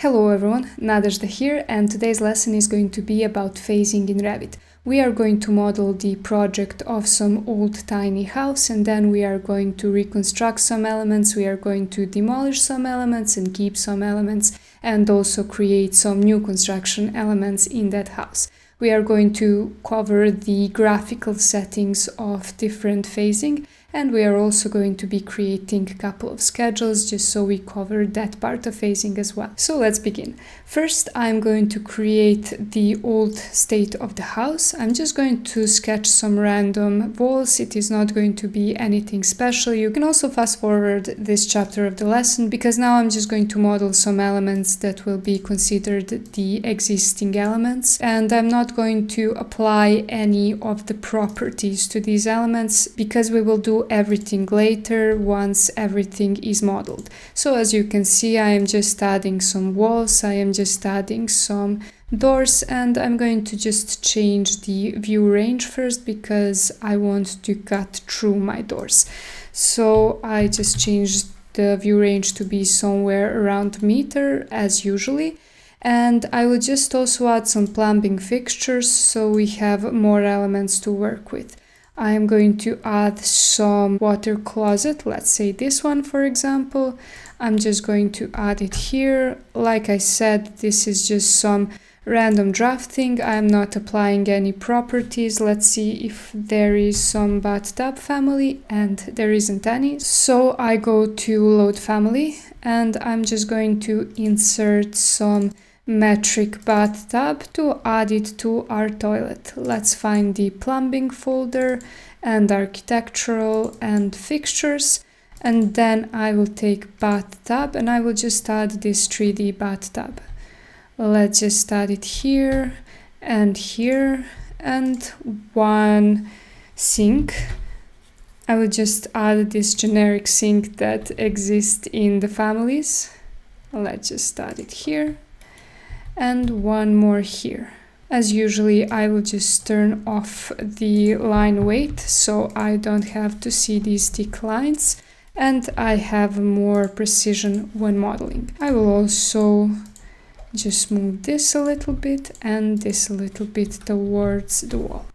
Hello everyone, Nadezhda here, and today's lesson is going to be about phasing in Revit. We are going to model the project of some old tiny house, and then we are going to reconstruct some elements, we are going to demolish some elements and keep some elements, and also create some new construction elements in that house. We are going to cover the graphical settings of different phasing, and we are also going to be creating a couple of schedules just so we cover that part of phasing as well. So let's begin. First, I'm going to create the old state of the house. I'm just going to sketch some random walls. It is not going to be anything special. You can also fast forward this chapter of the lesson because now I'm just going to model some elements that will be considered the existing elements, and I'm not going to apply any of the properties to these elements because we will do everything later once everything is modeled. So as you can see, I am just adding some walls, I am just adding some doors, and I'm going to just change the view range first because I want to cut through my doors. So I just changed the view range to be somewhere around meter as usually. And I will just also add some plumbing fixtures so we have more elements to work with. I am going to add some water closet, let's say this one for example. I'm just going to add it here. Like I said, this is just some random drafting. I'm not applying any properties. Let's see if there is some bathtub family, and there isn't any. So I go to load family and I'm just going to insert some metric bathtub to add it to our toilet. Let's find the plumbing folder and architectural and fixtures, and then I will take bathtub and I will just add this 3D bathtub. Let's just add it here, and one sink. I will just add this generic sink that exists in the families. Let's just add it here. And one more here. As usually, I will just turn off the line weight so I don't have to see these thick lines, and I have more precision when modeling. I will also just move this a little bit and this a little bit towards the wall.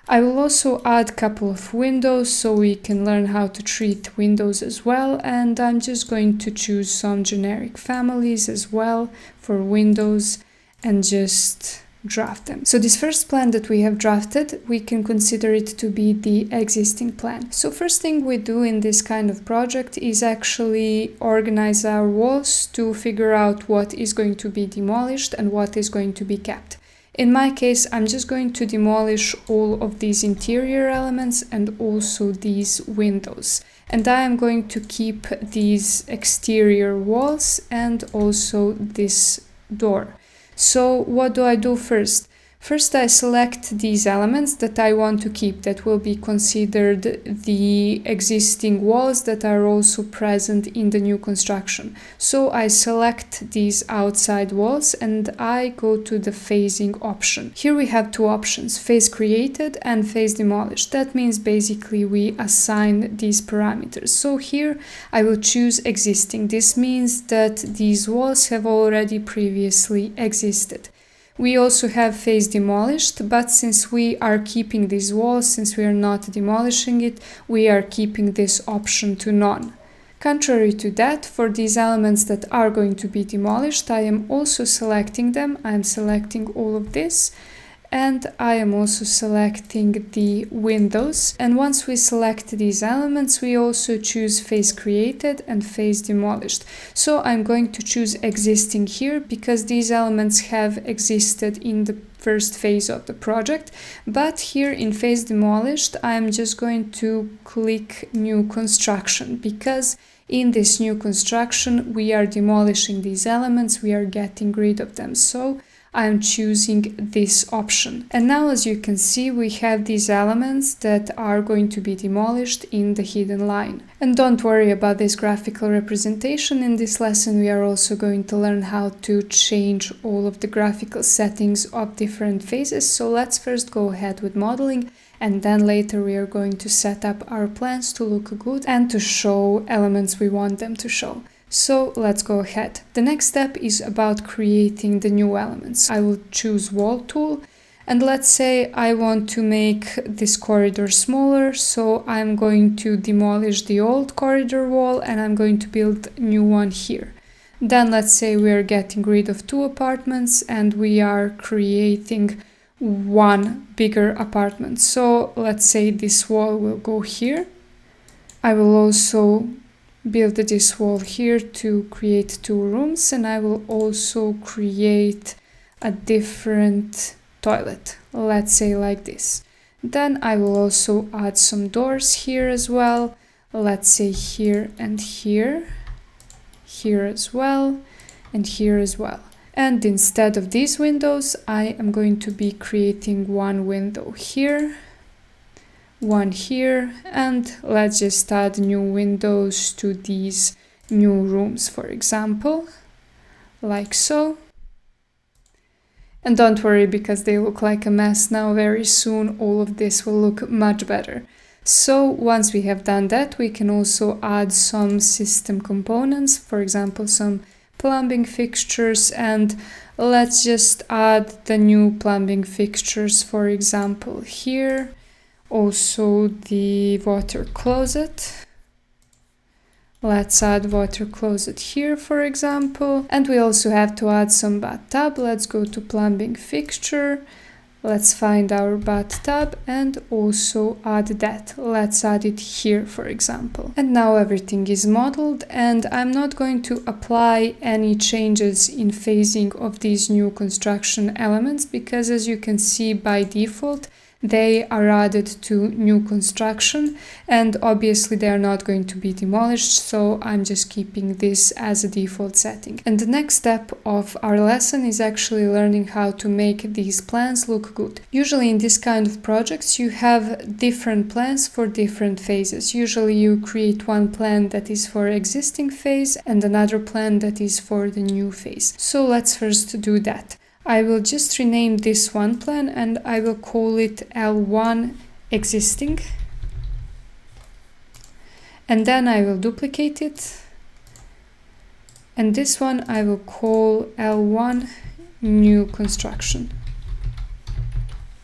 I will also add a couple of windows so we can learn how to treat windows as well, and I'm just going to choose some generic families as well for windows and just draft them. So this first plan that we have drafted, we can consider it to be the existing plan. So first thing we do in this kind of project is actually organize our walls to figure out what is going to be demolished and what is going to be kept. In my case, I'm just going to demolish all of these interior elements and also these windows. And I am going to keep these exterior walls and also this door. So what do I do first? First, I select these elements that I want to keep, that will be considered the existing walls that are also present in the new construction. So I select these outside walls and I go to the phasing option. Here we have two options, phase created and phase demolished. That means basically we assign these parameters. So here I will choose existing. This means that these walls have already previously existed. We also have phase demolished, but since we are keeping these walls, since we are not demolishing it, we are keeping this option to none. Contrary to that, for these elements that are going to be demolished, I am also selecting them. I am selecting all of this, and I am also selecting the windows. And once we select these elements, we also choose phase created and phase demolished. So I'm going to choose existing here because these elements have existed in the first phase of the project. But here in phase demolished, I'm just going to click new construction because in this new construction, we are demolishing these elements, we are getting rid of them. So I'm choosing this option. And now, as you can see, we have these elements that are going to be demolished in the hidden line. And don't worry about this graphical representation. In this lesson, we are also going to learn how to change all of the graphical settings of different phases. So let's first go ahead with modeling, and then later we are going to set up our plans to look good and to show elements we want them to show. So let's go ahead. The next step is about creating the new elements. I will choose wall tool, and let's say I want to make this corridor smaller, so I'm going to demolish the old corridor wall and I'm going to build a new one here. Then let's say we are getting rid of 2 apartments and we are creating one bigger apartment. So let's say this wall will go here. I will also build this wall here to create 2 rooms, and I will also create a different toilet, let's say like this. Then I will also add some doors here as well, let's say here and here, here as well, and here as well. And instead of these windows, I am going to be creating one window here, one here, and let's just add new windows to these new rooms, for example, like so. And don't worry, because they look like a mess now, very soon all of this will look much better. So once we have done that, we can also add some system components, for example, some plumbing fixtures, and let's just add the new plumbing fixtures, for example, here. Also the water closet. Let's add water closet here, for example. And we also have to add some bathtub. Let's go to plumbing fixture. Let's find our bathtub and also add that. Let's add it here, for example. And now everything is modeled, and I'm not going to apply any changes in phasing of these new construction elements because, as you can see, by default, they are added to new construction, and obviously they are not going to be demolished, so I'm just keeping this as a default setting. And the next step of our lesson is actually learning how to make these plans look good. Usually in this kind of projects you have different plans for different phases. Usually you create one plan that is for existing phase and another plan that is for the new phase. So let's first do that. I will just rename this one plan and I will call it L1 existing. And then I will duplicate it. And this one I will call L1 new construction.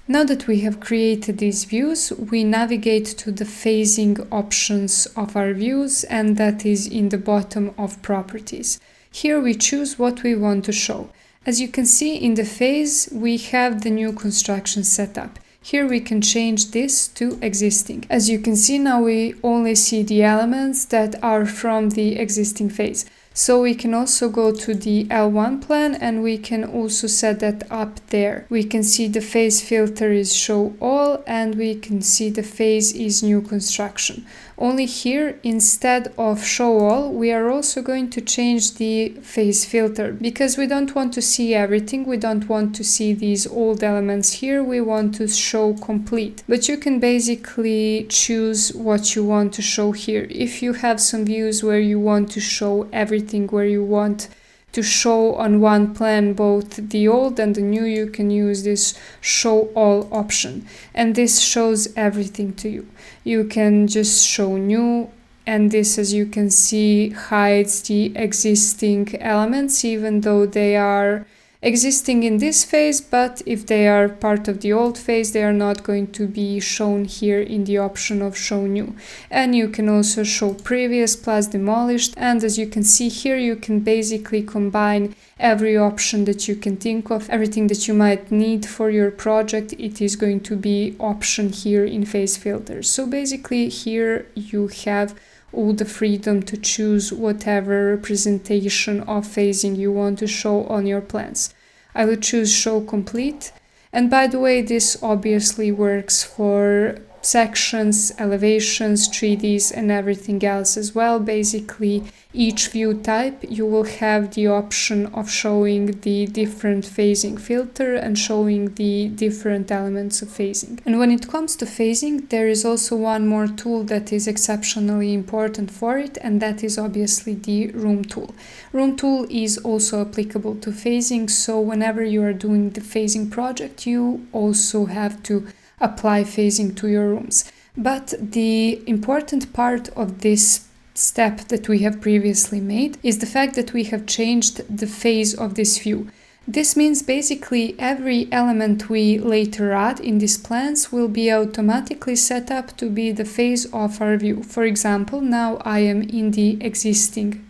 Now that we have created these views, we navigate to the phasing options of our views, and that is in the bottom of properties. Here we choose what we want to show. As you can see in the phase, we have the new construction set up. Here we can change this to existing. As you can see now, we only see the elements that are from the existing phase. So we can also go to the L1 plan and we can also set that up there. We can see the phase filter is show all and we can see the phase is new construction. Only here, instead of show all, we are also going to change the phase filter because we don't want to see everything. We don't want to see these old elements here. We want to show complete. But you can basically choose what you want to show here. If you have some views where you want to show everything, where you want to show on one plan both the old and the new, you can use this show all option, and this shows everything to you. You can just show new, and this, as you can see, hides the existing elements even though they are existing in this phase, but if they are part of the old phase, they are not going to be shown here in the option of show new. And you can also show previous plus demolished, and as you can see here, you can basically combine every option that you can think of. Everything that you might need for your project, it is going to be option here in phase filters. So basically here you have all the freedom to choose whatever representation of phasing you want to show on your plans. I will choose show complete, and by the way, this obviously works for sections, elevations, 3Ds and everything else as well. Basically, each view type you will have the option of showing the different phasing filter and showing the different elements of phasing. And when it comes to phasing, there is also one more tool that is exceptionally important for it, and that is obviously the room tool. Room tool is also applicable to phasing, so whenever you are doing the phasing project, you also have to apply phasing to your rooms. But the important part of this step that we have previously made is the fact that we have changed the phase of this view. This means basically every element we later add in these plans will be automatically set up to be the phase of our view. For example, now I am in the existing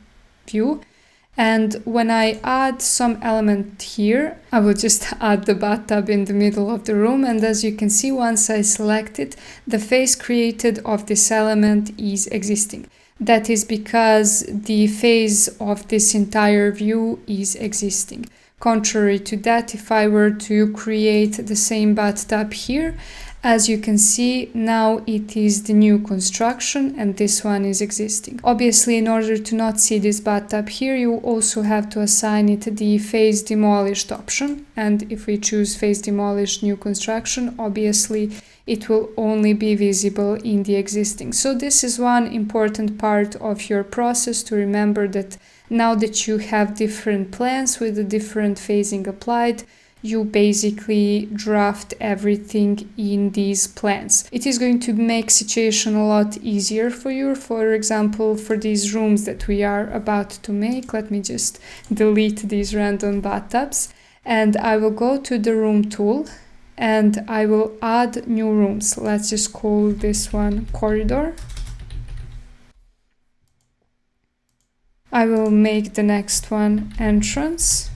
view, and when I add some element here, I will just add the bathtub in the middle of the room, and as you can see, once I select it, the phase created of this element is existing. That is because the phase of this entire view is existing. Contrary to that, if I were to create the same bathtub here, as you can see, now it is the new construction and this one is existing. Obviously, in order to not see this bathtub here, you also have to assign it the phase demolished option. And if we choose phase demolished new construction, obviously it will only be visible in the existing. So this is one important part of your process to remember, that now that you have different plans with the different phasing applied, you basically draft everything in these plans. It is going to make situation a lot easier for you. For example, for these rooms that we are about to make, let me just delete these random bathtubs, and I will go to the room tool and I will add new rooms. Let's just call this one corridor. I will make the next one entrance.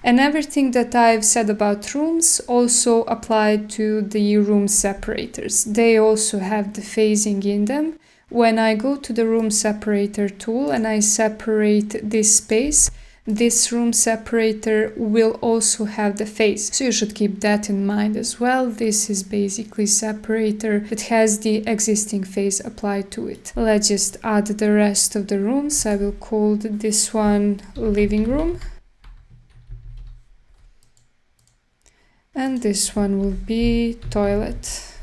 And everything that I've said about rooms also apply to the room separators. They also have the phasing in them. When I go to the room separator tool and I separate this space, this room separator will also have the phase. So you should keep that in mind as well. This is basically separator that has the existing phase applied to it. Let's just add the rest of the rooms. I will call this one living room. And this one will be toilet.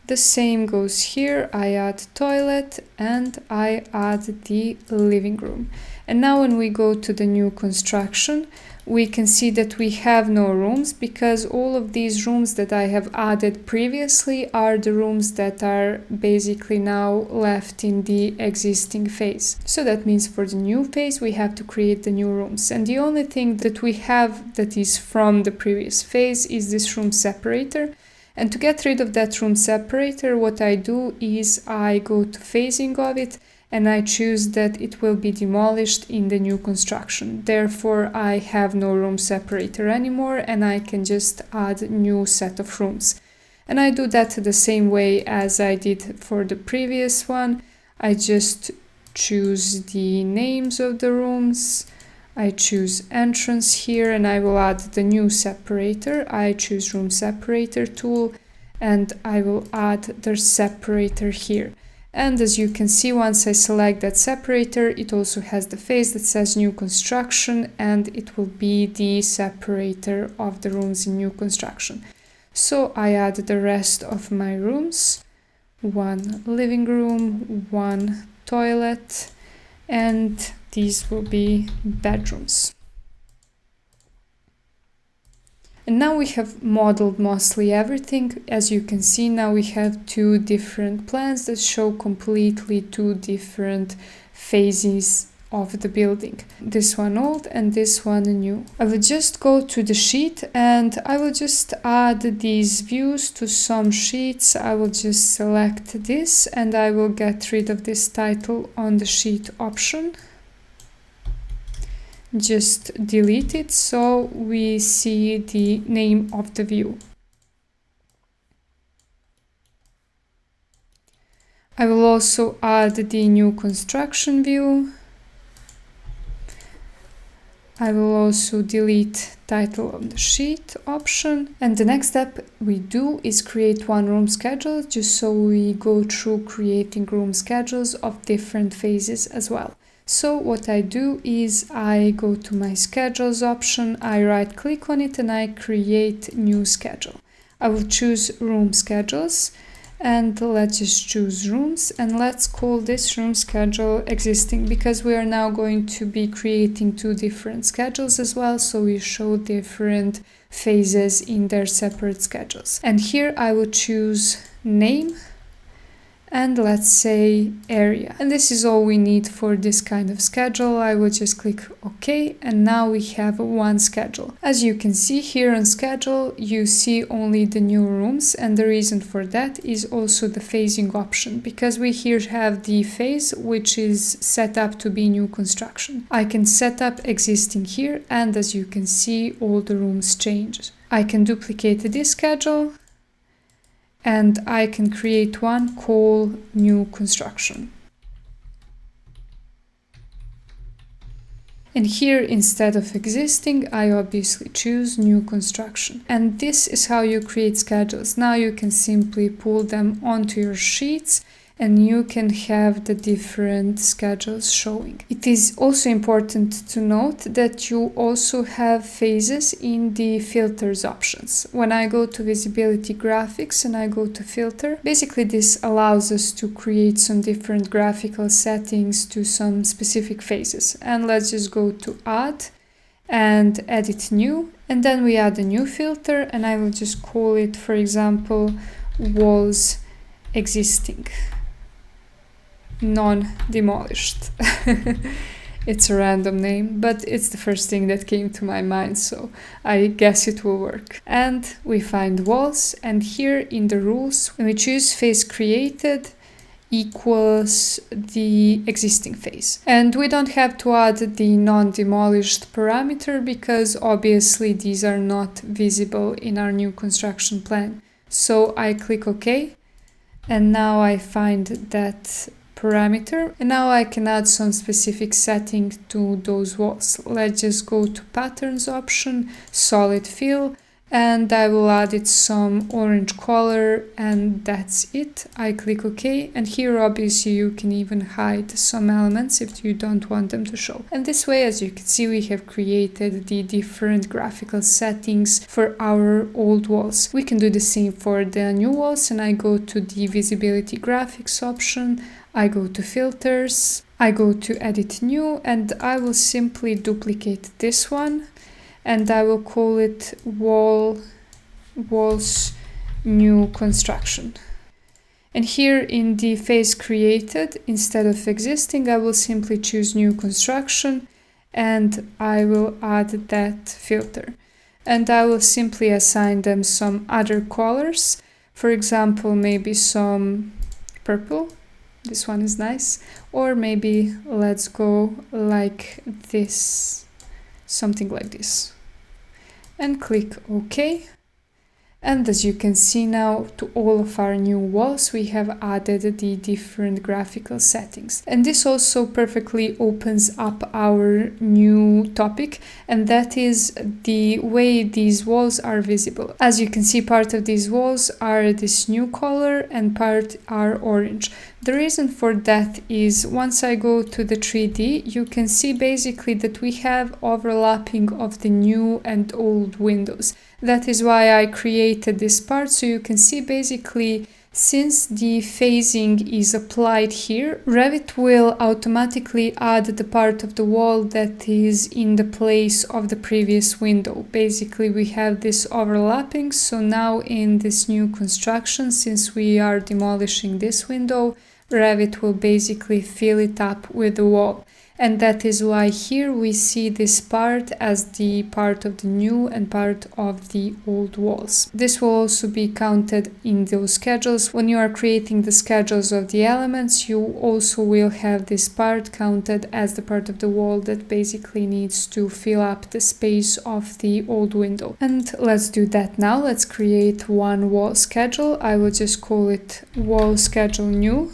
The same goes here. I add toilet and I add the living room. And now when we go to the new construction, we can see that we have no rooms, because all of these rooms that I have added previously are the rooms that are basically now left in the existing phase. So that means for the new phase, we have to create the new rooms. And the only thing that we have that is from the previous phase is this room separator. And to get rid of that room separator, what I do is I go to phasing of it and I choose that it will be demolished in the new construction. Therefore, I have no room separator anymore and I can just add a new set of rooms. And I do that the same way as I did for the previous one. I just choose the names of the rooms. I choose entrance here and I will add the new separator. I choose room separator tool and I will add the separator here. And as you can see, once I select that separator, it also has the phase that says new construction and it will be the separator of the rooms in new construction. So I add the rest of my rooms, one living room, one toilet, and these will be bedrooms. And now we have modeled mostly everything. As you can see, now we have two different plans that show completely two different phases of the building. This one old and this one new. I will just go to the sheet and I will just add these views to some sheets. I will just select this and I will get rid of this title on the sheet option. Just delete it so we see the name of the view. I will also add the new construction view. I will also delete title of the sheet option. And the next step we do is create one room schedule, just so we go through creating room schedules of different phases as well. So what I do is I go to my schedules option, I right click on it and I create new schedule. I will choose room schedules and let's just choose rooms and let's call this room schedule existing, because we are now going to be creating two different schedules as well, so we show different phases in their separate schedules. And here I will choose name and let's say area. And this is all we need for this kind of schedule. I will just click OK, and now we have one schedule. As you can see here on schedule, you see only the new rooms, and the reason for that is also the phasing option, because we here have the phase which is set up to be new construction. I can set up existing here, and as you can see, all the rooms change. I can duplicate this schedule, and I can create one called new construction. And here, instead of existing, I obviously choose new construction. And this is how you create schedules. Now you can simply pull them onto your sheets, and you can have the different schedules showing. It is also important to note that you also have phases in the filters options. When I go to visibility graphics and I go to filter, basically this allows us to create some different graphical settings to some specific phases. And let's just go to add and edit new, and then we add a new filter, and I will just call it, for example, walls existing, non-demolished. It's a random name, but it's the first thing that came to my mind, so I guess it will work. And we find walls, and here in the rules, when we choose phase created equals the existing phase. And we don't have to add the non-demolished parameter because obviously these are not visible in our new construction plan. So I click OK, and now I find that parameter, and now I can add some specific setting to those walls. Let's just go to patterns option, solid fill, and I will add it some orange color, and that's it. I click OK, and here obviously you can even hide some elements if you don't want them to show. And this way, as you can see, we have created the different graphical settings for our old walls. We can do the same for the new walls, and I go to the visibility graphics option, I go to filters, I go to edit new, and I will simply duplicate this one, and I will call it walls new construction. And here in the phase created, instead of existing, I will simply choose new construction, and I will add that filter. And I will simply assign them some other colors, for example, maybe some purple. This one is nice. Or maybe let's go like this, something like this. And click OK. And as you can see now, to all of our new walls, we have added the different graphical settings. And this also perfectly opens up our new topic, and that is the way these walls are visible. As you can see, part of these walls are this new color and part are orange. The reason for that is once I go to the 3D, you can see basically that we have overlapping of the new and old windows. That is why I created this part, so you can see basically since the phasing is applied here, Revit will automatically add the part of the wall that is in the place of the previous window. Basically we have this overlapping, so now in this new construction, since we are demolishing this window, Revit will basically fill it up with the wall. And that is why here we see this part as the part of the new and part of the old walls. This will also be counted in those schedules. When you are creating the schedules of the elements, you also will have this part counted as the part of the wall that basically needs to fill up the space of the old window. And let's do that now. Let's create one wall schedule. I will just call it wall schedule new,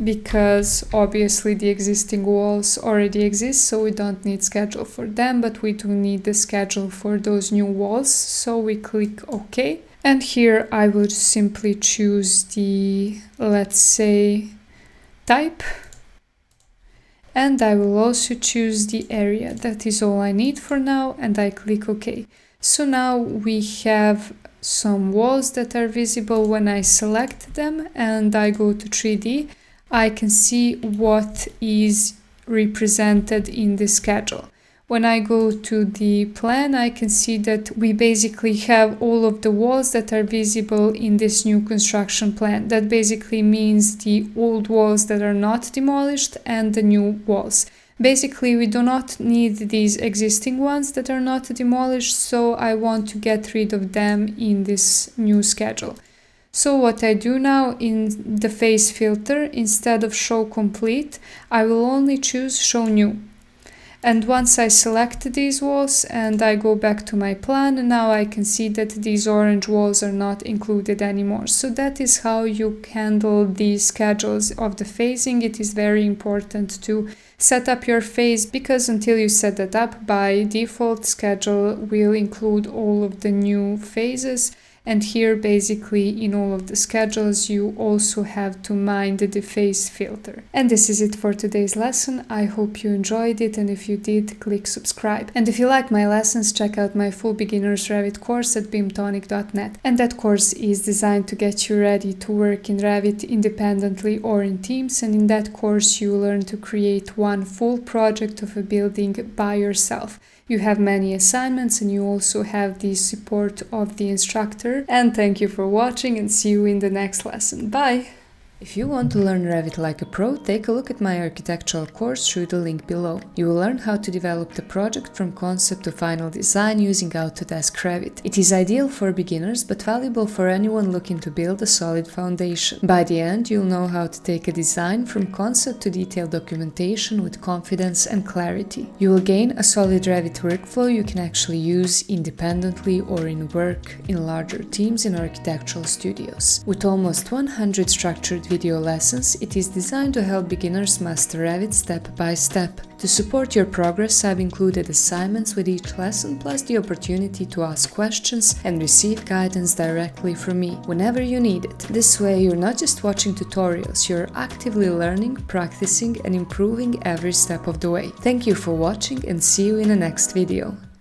because obviously the existing walls already exist, so we don't need schedule for them, but we do need the schedule for those new walls. So we click OK, and here I will simply choose the, let's say, type, and I will also choose the area. That is all I need for now, and I click OK. So now we have some walls that are visible. When I select them and I go to 3D, I can see what is represented in the schedule. When I go to the plan, I can see that we basically have all of the walls that are visible in this new construction plan. That basically means the old walls that are not demolished and the new walls. Basically, we do not need these existing ones that are not demolished, so I want to get rid of them in this new schedule. So what I do now in the phase filter, instead of show complete, I will only choose show new. And once I select these walls and I go back to my plan, now I can see that these orange walls are not included anymore. So that is how you handle the schedules of the phasing. It is very important to set up your phase, because until you set that up, by default schedule will include all of the new phases. And here basically in all of the schedules you also have to mind the phase filter. And this is it for today's lesson. I hope you enjoyed it, and if you did, click subscribe. And if you like my lessons, check out my full beginner's Revit course at beamtonic.net. And that course is designed to get you ready to work in Revit independently or in teams, and in that course you learn to create one full project of a building by yourself. You have many assignments and you also have the support of the instructor. And thank you for watching, and see you in the next lesson. Bye! If you want to learn Revit like a pro, take a look at my architectural course through the link below. You will learn how to develop the project from concept to final design using Autodesk Revit. It is ideal for beginners but valuable for anyone looking to build a solid foundation. By the end, you'll know how to take a design from concept to detailed documentation with confidence and clarity. You will gain a solid Revit workflow you can actually use independently or in work in larger teams in architectural studios. With almost 100 structured video lessons, it is designed to help beginners master Revit step by step. To support your progress, I've included assignments with each lesson, plus the opportunity to ask questions and receive guidance directly from me whenever you need it. This way, you're not just watching tutorials, you're actively learning, practicing, and improving every step of the way. Thank you for watching, and see you in the next video.